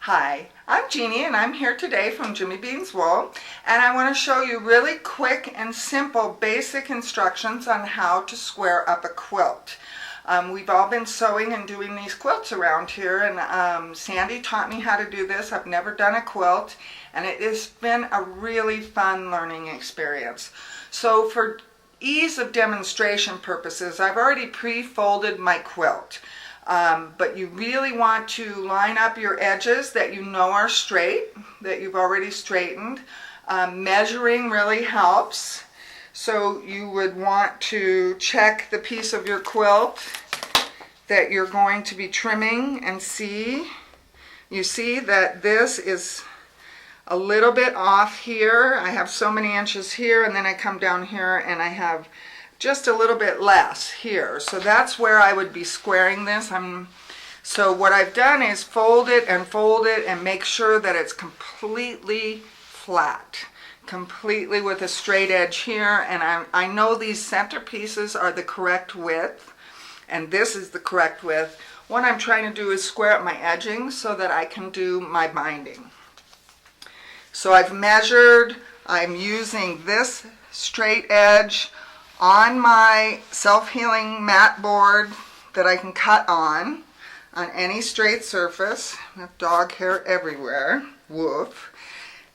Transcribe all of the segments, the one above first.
Hi, I'm Jeannie and I'm here today from Jimmy Bean's Wool, and I want to show you really quick and simple basic instructions on how to square up a quilt. We've all been sewing and doing these quilts around here, and Sandy taught me how to do this. I've never done a quilt, and it has been a really fun learning experience. So for ease of demonstration purposes, I've already pre-folded my quilt. But you really want to line up your edges that you know are straight, that you've already straightened. Measuring really helps. So you would want to check the piece of your quilt that you're going to be trimming and see. You see that this is a little bit off here. I have so many inches here, and then I come down here and I have just a little bit less here. So that's where I would be squaring this. So what I've done is fold it and make sure that it's completely flat, completely with a straight edge here. And I know these center pieces are the correct width, and this is the correct width. What I'm trying to do is square up my edging so that I can do my binding. So I've measured, I'm using this straight edge on my self-healing mat board that I can cut on any straight surface. I have dog hair everywhere, woof.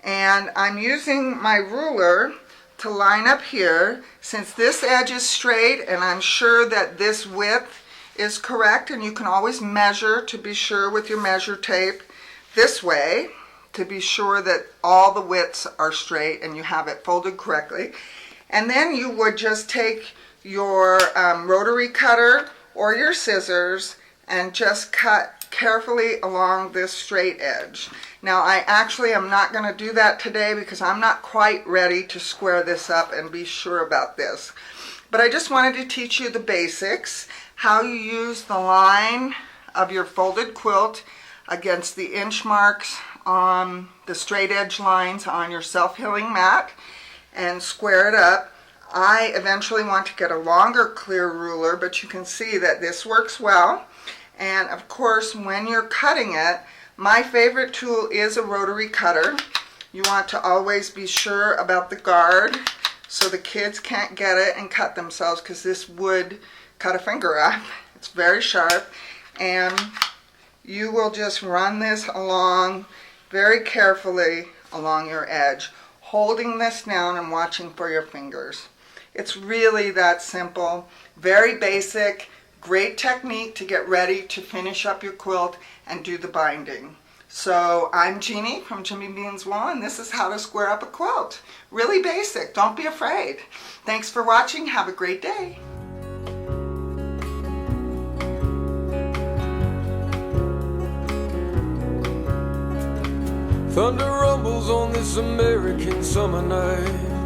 And I'm using my ruler to line up here. Since this edge is straight and I'm sure that this width is correct, and you can always measure to be sure with your measure tape this way to be sure that all the widths are straight and you have it folded correctly. And then you would just take your rotary cutter or your scissors and just cut carefully along this straight edge. Now I actually am not going to do that today because I'm not quite ready to square this up and be sure about this. But I just wanted to teach you the basics, how you use the line of your folded quilt against the inch marks on the straight edge lines on your self-healing mat, and square it up. I eventually want to get a longer clear ruler, but you can see that this works well. And of course, when you're cutting it, my favorite tool is a rotary cutter. You want to always be sure about the guard so the kids can't get it and cut themselves, because this would cut a finger up. It's very sharp, and you will just run this along very carefully along your edge, holding this down and watching for your fingers. It's really that simple, very basic, great technique to get ready to finish up your quilt and do the binding. So I'm Jeannie from Jimmy Bean's Wool, and this is how to square up a quilt. Really basic, don't be afraid. Thanks for watching, have a great day. Thunder rumbles on this American summer night.